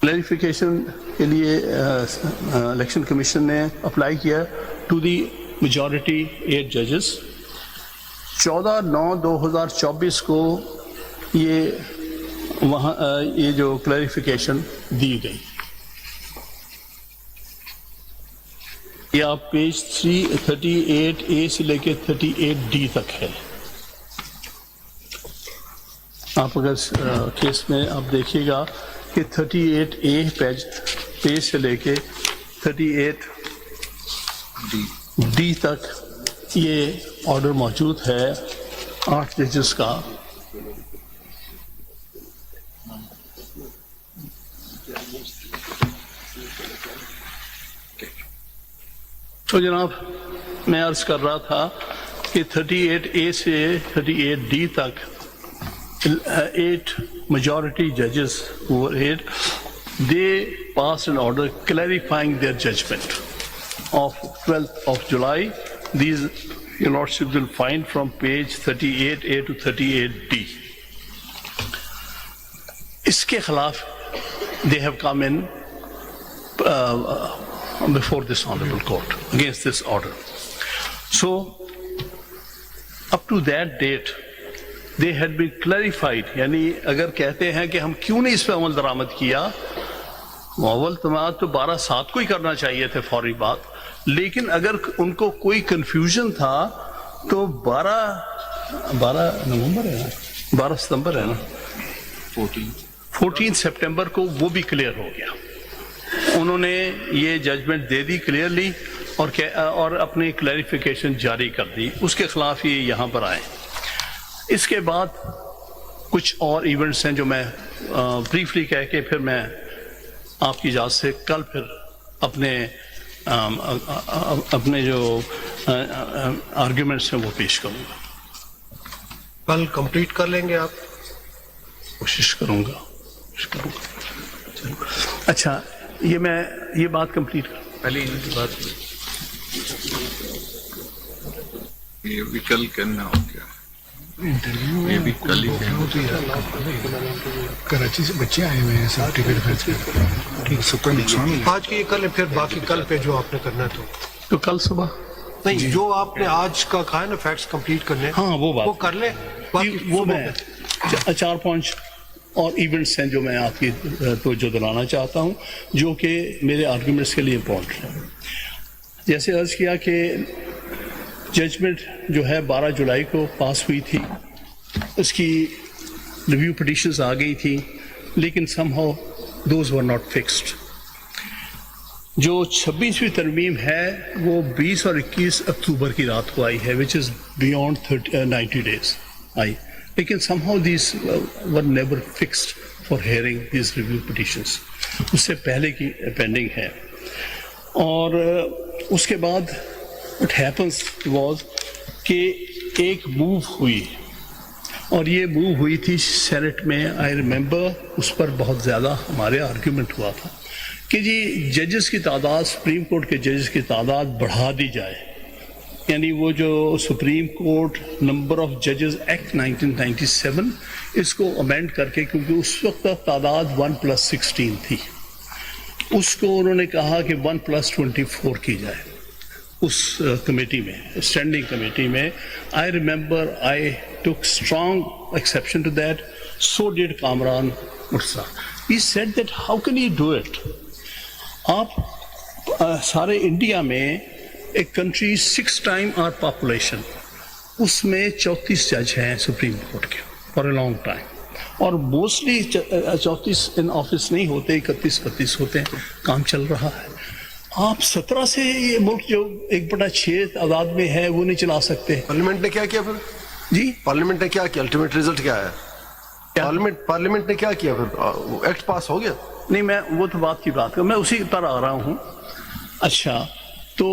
Clarification کے لیے election commission نے اپلائی کیا ٹو دی میجورٹی 8 ججز. 14/9/2024 کو یہ جو کلیریفیکیشن دی گئی. یہ آپ پیج 338A سے لے کے 38D تک ہے. آپ اگر کیس میں آپ دیکھیے گا کہ 38A پیج سے لے کے 38D تک یہ آرڈر موجود ہے 8 ججز کا. تو جناب میں عرض کر رہا تھا کہ 38A سے 38D تک 8 majority judges who were 8, they passed an order clarifying their judgment of 12th of July. These your lordships will find from page 38A to 38D. اس کے خلاف they have come in before this honorable court against this order. So up to that date they had been clarified. یعنی اگر کہتے ہیں کہ ہم کیوں نہیں اس پہ عمل درآمد کیا، اول تمام تو 12/7 کو ہی کرنا چاہیے تھے فوری بات، لیکن اگر ان کو کوئی کنفیوژن تھا تو 12 نومبر ہے نا، 12 ستمبر ہے نا، 14 سپٹمبر کو وہ بھی کلیئر ہو گیا. انہوں نے یہ ججمنٹ دے دی کلیئرلی اور اپنی کلیریفیکیشن جاری کر دی. اس کے خلاف یہ یہاں پر آئے. اس کے بعد کچھ اور ایونٹس ہیں جو میں بریفلی کہہ کے پھر میں آپ کی اجازت سے کل پھر اپنے جو آرگیومنٹس ہیں وہ پیش کروں گا. کل کمپلیٹ کر لیں گے آپ؟ کوشش کروں گا. اچھا میں یہ بات کمپلیٹ کروں. پہلے بات یہ بھی کل کرنا ہو گیا، یہ بھی کل ہی کراچی سے بچے آئے ہوئے ہیں سب ٹکٹ خرچ کر. سب کا نقصان آج کی یہ کل ہے، پھر باقی کل پہ جو آپ نے کرنا ہے تو کل صبح نہیں جو آپ نے آج کا کہا ہے نا فیکٹس کمپلیٹ کرنے، ہاں وہ بات وہ کر لیں. وہ میں 4-5 اور ایونٹس ہیں جو میں آپ کی توجہ دلانا چاہتا ہوں جو کہ میرے آرگیومنٹس کے لیے امپورٹنٹ ہیں. جیسے عرض کیا کہ ججمنٹ جو ہے 12 جولائی کو پاس ہوئی تھی، اس کی ریویو پٹیشنز آ گئی تھی، لیکن some how those were not fixed. جو 26ویں ترمیم ہے وہ 20 اور 21 اکتوبر کی رات کو آئی ہے، وچ از بیونڈ 90 days آئی، لیکن somehow these were never fixed for hearing these review petitions. اس سے پہلے کی پینڈنگ ہے. اور اس کے بعد what happens was کہ ایک موو ہوئی، اور یہ موو ہوئی تھی سینٹ میں. آئی ریممبر اس پر بہت زیادہ ہمارے آرگیومنٹ ہوا تھا کہ جی ججز کی تعداد، سپریم کورٹ کے ججز کی تعداد بڑھا دی جائے. یعنی وہ جو سپریم کورٹ نمبر آف ججز ایکٹ 1997 اس کو امینڈ کر کے، کیونکہ اس وقت تعداد 1+16 تھی، اس کو انہوں نے کہا کہ 1+24 کی جائے اس کمیٹی میں، اسٹینڈنگ کمیٹی میں. I remember I took strong exception to that. So did Kamran مرسا. He said that how can you do it. آپ سارے انڈیا میں ایک کنٹری 6 times our population، اس میں 34 جج ہیں سپریم کورٹ کے فار اے لانگ ٹائم، اور موسٹلی 34 ان آفس نہیں ہوتے، 31-32 ہوتے ہیں. کام چل رہا ہے. آپ 17 سے یہ ملک جو 1/6 تعداد میں ہے وہ نہیں چلا سکتے. پارلیمنٹ نے کیا کیا پھر؟ جی پارلیمنٹ نے کیا کیا؟ الٹیمیٹ رزلٹ کیا ہے؟ پارلیمنٹ نے کیا کیا پھر؟ ایکٹ پاس ہو گیا؟ نہیں، میں وہ تو بات کی بات کروں، میں اسی پر آ رہا ہوں. اچھا، تو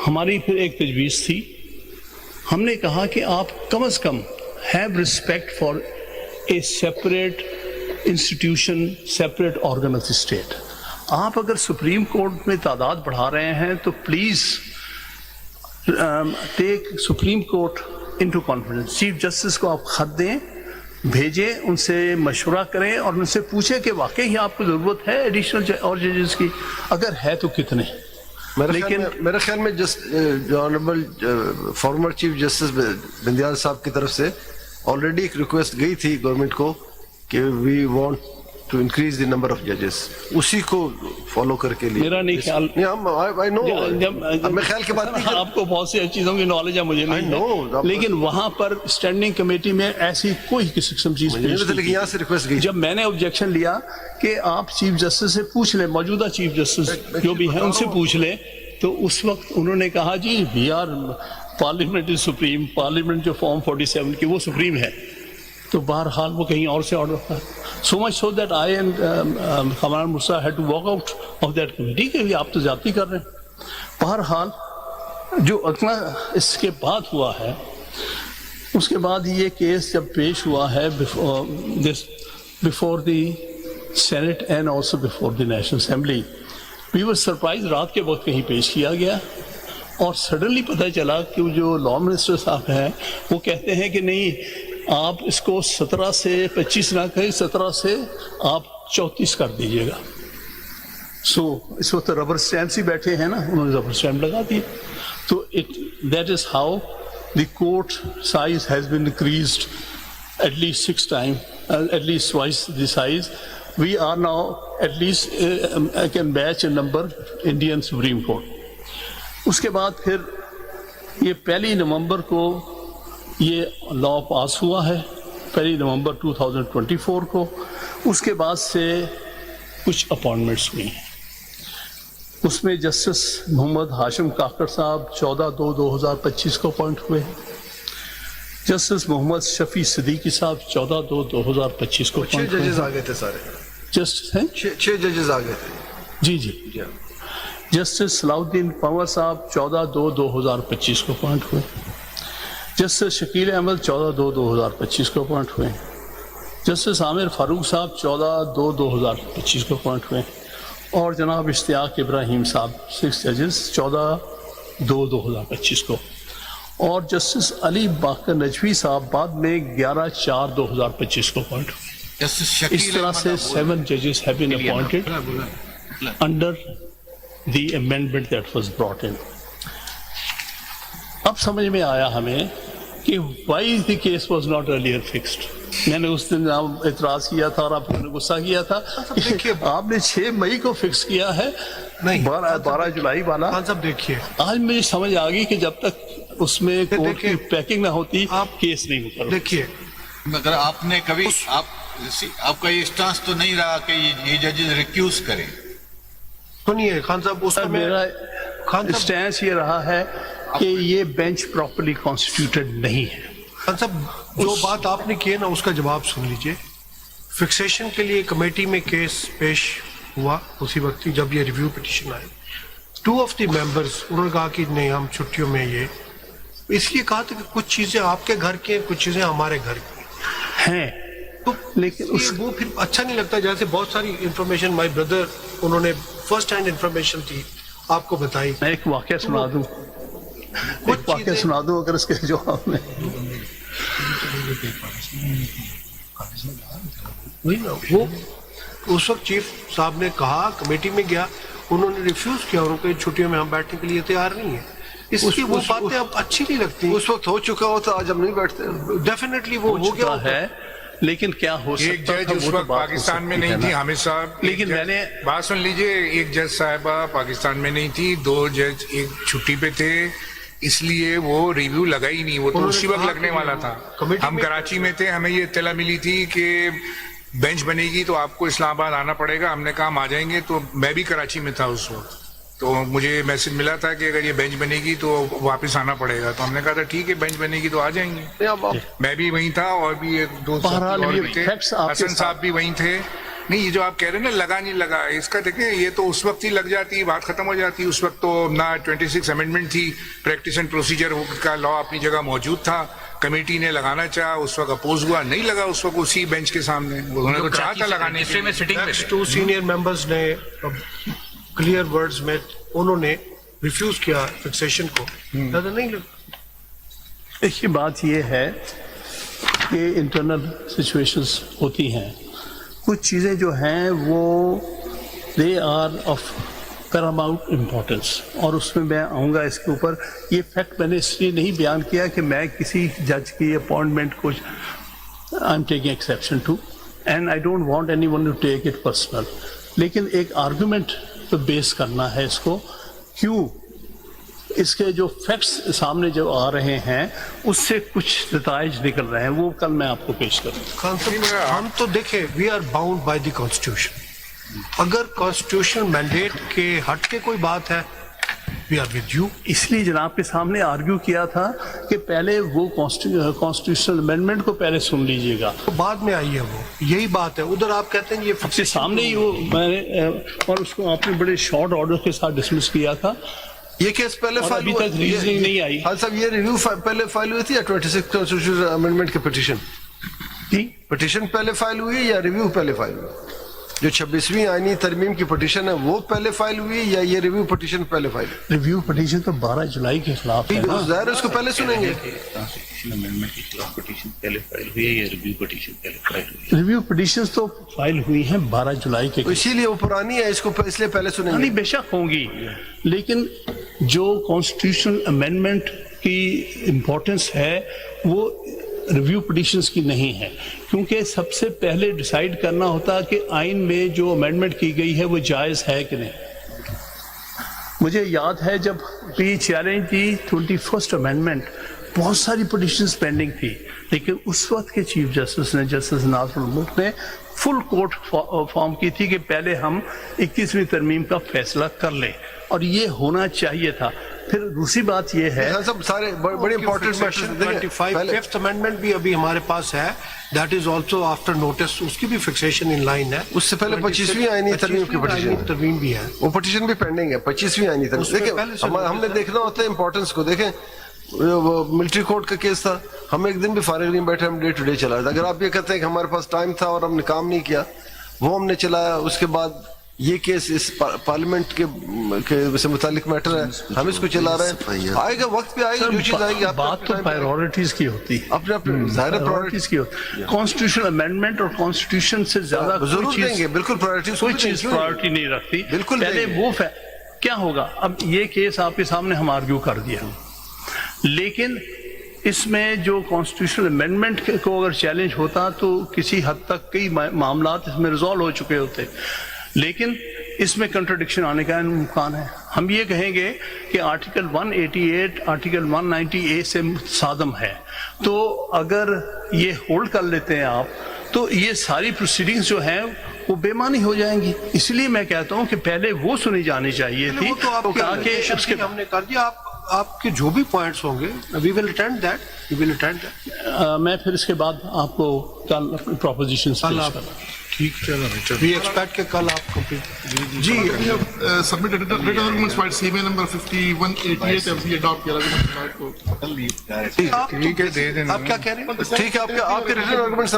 ہماری پھر ایک تجویز تھی، ہم نے کہا کہ آپ کم از کم have respect for a separate institution, separate organ of the state. آپ اگر سپریم کورٹ میں تعداد بڑھا رہے ہیں تو please take supreme court into confidence. Chief justice کو آپ خط دیں بھیجیں، ان سے مشورہ کریں اور ان سے پوچھیں کہ واقعی آپ کو ضرورت ہے ایڈیشنل اور ججز کی، اگر ہے تو کتنے. میرے خیال میں جو honourable farmer chief justice Bandial صاحب کی طرف سے آلریڈی ایک ریکویسٹ گئی تھی گورنمنٹ کو کہ we want to increase the number of ججز، اسی کو فالو کر کے لیے. میرا نہیں خیال، میں خیال کی بات نہیں کر، آپ کو بہت سی چیزوں کی نالج ہے، مجھے نہیں ہے، لیکن وہاں پر اسٹینڈنگ کمیٹی میں ایسی کوئی کسی قسم چیز لیکن یہاں سے ریکویسٹ گئی. جب میں نے آبجیکشن لیا کہ آپ چیف جسٹس سے پوچھ لیں، موجودہ چیف جسٹس جو بھی ہیں ان سے پوچھ لیں، تو اس وقت انہوں نے کہا جی we are parliament is supreme, parliament جو فارم 47 کی وہ سپریم ہے. تو بہرحال وہ کہیں اور سے آرڈر تھا. So much so that I and Kamran مرسا had to walk out of that committee کہ آپ تو زیادتی کر رہے ہیں. بہرحال جو اگلا اس کے بعد ہوا ہے، اس کے بعد یہ کیس جب پیش ہوا ہے before the senate and also before the national assembly, we were surprise, رات کے وقت کہیں پیش کیا گیا اور سڈنلی پتہ چلا کہ جو لا منسٹر صاحب ہیں وہ کہتے ہیں کہ نہیں آپ اس کو 17 سے 25 نہ کہیں، 17 سے آپ 34 کر دیجئے گا. سو اس وقت ربر اسٹیمپس ہی بیٹھے ہیں نا، انہوں نے ربر اسٹیمپ لگا دی. تو that is how the court size has been increased at least 6 time, at least twice the size. We are now at least can match a number Indian supreme court. اس کے بعد پھر یہ 1 نومبر کو یہ لا پاس ہوا ہے، 1 نومبر 2024 کو. اس کے بعد سے کچھ اپائنٹمنٹس ہوئی ہیں. اس میں جسٹس محمد ہاشم کاکڑ صاحب 14/2/2025 کو اپوائنٹ ہوئے. جسٹس محمد شفیع صدیقی صاحب 14/2/2025 کو اپوائنٹ ہوئے. ججز آ گئے تھے سارے، جسٹس ہیں 6 ججز آ گئے تھے. جی. جسٹس صلاح الدین پنور صاحب 14/2/2025 کو اپوائنٹ ہوئے. جسٹس شکیل احمد 14/2/2025 کو اپوائنٹ ہوئے. جسٹس عامر فاروق صاحب 14/2/2025 کو اپوائنٹ ہوئے. اور جناب اشتیاق ابراہیم صاحب 6 ججز 14/2/2025 کو. اور جسٹس علی باقر نجوی صاحب بعد میں 11/4/2025 کو اپوائنٹ ہوئے. اس طرح سے 7 ججز have been appointed under the amendment that was brought in. اب سمجھ میں آیا ہمیں کہ why the case was not earlier fixed. میں نے اس دن اعتراض کیا تھا اور آپ نے غصہ کیا تھا کہ آپ نے 6 مئی کو فکس کیا ہے، 12 جولائی والا. دیکھیے آج مجھے سمجھ آ گئی کہ جب تک اس میں کورٹ کی پیکنگ نہ ہوتی کیس نہیں ہوتا. دیکھیے مگر آپ نے کبھی آپ کا یہ اسٹانس تو نہیں رہا کہ یہ ججز ریکیوز کریں؟ سنیے خان صاحب، اس کا میرا اسٹینس یہ رہا ہے کہ یہ بینچ پراپرلی کانسٹیٹیوٹڈ نہیں ہے. خان صاحب جو بات آپ نے کی ہے نا اس کا جواب سن لیجئے. فکسیشن کے لیے کمیٹی میں کیس پیش ہوا اسی وقت جب یہ review petition I. 2 of the members انہوں نے کہا کہ نہیں ہم چھٹیوں میں یہ اس لیے کہا تھا کہ کچھ چیزیں آپ کے گھر کی ہیں، کچھ چیزیں ہمارے گھر کی ہیں. تو لیکن وہ پھر اچھا نہیں لگتا. جیسے بہت ساری انفارمیشن مائی بردر انہوں نے فرسٹ ہینڈ انفارمیشن تھی آپ کو بتائی. میں ایک واقعہ سنا دوں، اگر اس کے جواب میں. وہ اس وقت چیف صاحب نے کہا، کمیٹی میں گیا، انہوں نے ریفیوز کیا، انہوں نے چھٹیوں میں ہم بیٹھنے کے لیے تیار نہیں ہیں. اس کی وہ باتیں اب اچھی نہیں لگتی. اس وقت ہو چکا ہوتا، آج ہم نہیں بیٹھتے. ڈیفینیٹلی وہ ہو گیا ہے، لیکن کیا ہو ایک سکتا جج اس وقت پاکستان میں نہیں تھی حامد صاحب. لیکن میں نے بات سن لیجئے، ایک جج صاحبہ پاکستان میں نہیں تھی، 2 جج ایک چھٹی پہ تھے، اس لیے وہ ریویو لگا ہی نہیں. وہ تو اسی وقت لگنے والا تھا. ہم کراچی میں تھے، ہمیں یہ اطلاع ملی تھی کہ بینچ بنے گی تو آپ کو اسلام آباد آنا پڑے گا. ہم نے کہا ہم آ جائیں گے. تو میں بھی کراچی میں تھا اس وقت، تو مجھے میسج ملا تھا کہ اگر یہ بینچ بنے گی تو واپس آنا پڑے گا. تو ہم نے کہا تھا ٹھیک ہے بینچ بنے گی تو آ جائیں گے. میں بھی وہیں تھا اور بھی ایک 2 اور بھی تھے، حسن صاحب بھی وہیں تھے. نہیں یہ جو آپ کہہ رہے ہیں نا لگا نہیں لگا، اس کا دیکھیں یہ تو اس وقت ہی لگ جاتی، بات ختم ہو جاتی. اس وقت تو نہ 26 امینڈمنٹ تھی، پریکٹس اینڈ پروسیجر کا لا اپنی جگہ موجود تھا. کمیٹی نے لگانا چاہا، اس وقت اپوز ہوا، نہیں لگا اس وقت اسی بینچ کے سامنے. انہوں نے تو چاہا تھا لگانے کے لیے. 2 سینئر ممبرز نے کلیئر ورڈز میں انہوں نے ریفیوز کیا فکسیشن کو. زیادہ نہیں لگا. ایک بات یہ ہے کے انٹرنل سچویشنز ہوتی ہیں, کچھ چیزیں جو ہیں وہ they are of paramount importance, اور اس میں میں آؤں گا اس کے اوپر. یہ فیکٹ میں نے اس لیے نہیں بیان کیا کہ میں کسی جج کی اپوائنٹمنٹ کو I am taking exception to, and I don't want any one to take it personal, لیکن ایک آرگومنٹ پہ بیس کرنا ہے اس کو. کیوں اس کے جو فیکٹس سامنے جو آ رہے ہیں اس سے کچھ نتائج نکل رہے ہیں, وہ کل میں آپ کو پیش کروں. خان صاحب ہم تو دیکھیں we are bound by the constitution. اگر کانسٹیٹیوشنل مینڈیٹ کے ہٹ کے کوئی بات ہے وی آر ود یو. اس لیے جناب کے سامنے آرگیو کیا تھا کہ پہلے وہ کانسٹیٹیوشنل امینڈمنٹ کو پہلے سن لیجئے گا, بعد میں آئی ہے وہ, یہی بات ہے. ادھر آپ کہتے ہیں یہ آپ کے سامنے ہی وہ میں نے, اور اس کو آپ نے بڑے شارٹ آرڈر کے ساتھ ڈسمس کیا تھا. یہ کیس پہلے اور فائل ابھی تک ریزننگ نہیں آئی. ہاں صاحب, یہ ریویو پہلے فائل ہوئی تھی یا 26 کانسٹیٹیوشنل امینڈمنٹ کے پٹیشن جی پٹیشن پہلے فائل ہوئی یا ریویو پہلے فائل ہوئی؟ جو 26ویں آئینی ترمیم کی پٹیشن ہے وہ پہلے فائل ہوئی یا یہ ریویو پٹیشن پہلے فائل ہوئی؟ ریویو پٹیشن تو 12 جولائی کے خلاف ہے نا. ظاہر ہے اس کو پہلے سنیں گے. کانسٹیٹیوشن امینڈمنٹ کے خلاف پٹیشن پہلے فائل ہوئی ہے یا ریویو پٹیشن پہلے فائل ہوئی ہے؟ ریویو پٹیشنز تو فائل ہوئی ہیں 12 جولائی کے. اسی لیے وہ پرانی ہے, اس کو اس لیے پہلے سنیں گے. نہیں بے شک ہوں گی, لیکن جو کانسٹیٹیوشنل امینڈمنٹ کی امپورٹنس ہے وہ ریویو پٹیشنز کی نہیں ہے, کیونکہ سب سے پہلے ڈیسائیڈ کرنا ہوتا کہ آئین میں جو امینڈمنٹ کی گئی ہے وہ جائز ہے کہ نہیں. مجھے یاد ہے جب بھی چیلنج کی 21st امینڈمنٹ, بہت ساری پٹیشنز پینڈنگ تھی, لیکن اس وقت کے چیف جسٹس نے, جسٹس ناصر الملک نے فل کورٹ فارم کی تھی کہ پہلے ہم 21ویں ترمیم کا فیصلہ کر لیں, اور یہ ہونا چاہیے تھا. پھر دوسری بات یہ ہے سب سارے بڑے امپورٹنٹ میٹرز. 25th امینڈمنٹ بھی ابھی ہمارے پاس ہے, that is also after notice, اس کی بھی فکسیشن ان لائن ہے. اس سے پہلے 25ویں آئینی ترمیم کی پٹیشن ترمیم بھی ہے, وہ پٹیشن بھی پینڈنگ ہے. 25ویں آئینی ترمیم دیکھیں, ہم نے دیکھنا ہوتا ہے امپورٹنس کو. دیکھیں ملٹری کورٹ کا کیس تھا, ہم ایک دن بھی فارغ نہیں بیٹھے, ہم ڈے ٹو ڈے چلا رہے تھے. اگر آپ یہ کہتے ہیں کہ ہمارے پاس ٹائم تھا اور ہم نے کام نہیں کیا, وہ ہم نے چلایا. اس کے بعد یہ کیس اس پارلیمنٹ کے سے متعلق میٹر ہے, ہم اس کو چلا رہے ہیں. آئے گا وقت پہ, آئے گا جو چیز آئے گی. بات تو پرائیورٹیز کی ہوتی ہے, اپنے ظاہر پرائورٹیز کی ہوتی ہے. کانسٹیٹیوشنل امینڈمنٹ اور کانسٹیٹیوشن سے زیادہ ضرور دیں گے, بالکل پرائورٹیز کوئی چیز پرائورٹی نہیں رکھتی. بالکل پہلے وہ کیا ہوگا. اب یہ کیس آپ کے سامنے ہم آرگیو کر دیا, لیکن اس میں جو کانسٹیٹیوشنل امینڈمنٹ کو اگر چیلنج ہوتا تو کسی حد تک کئی معاملات اس میں ریزالو ہو چکے ہوتے, لیکن اس میں کنٹرڈکشن آنے کا امکان ہے. ہم یہ کہیں گے کہ آرٹیکل 188 آرٹیکل 190A سے متصادم ہے, تو اگر یہ ہولڈ کر لیتے ہیں آپ تو یہ ساری پروسیڈنگز جو ہیں وہ بے معنی ہو جائیں گی. اس لیے میں کہتا ہوں کہ پہلے وہ سنی جانی چاہیے تھی, تاکہ اس کے ہم نے کر دیا. آپ کے جو بھی پوائنٹس ہوں گے we will attend that, we will attend that. میں پھر اس کے بعد آپ کو کل پروپوزیشنز پیش کروں. ٹھیک, چلو وی ایکسپیکٹ کہ کل آپ کمپلیٹ جی سبمٹ ریٹن آرگومنٹس فائل سی میں نمبر 5188 ایف بی اڈاپٹ کیا گیا. ٹھیک ہے, دے دینا. آپ کیا کہہ رہے ہیں؟ ٹھیک ہے, آپ کے ریٹن آرگومنٹس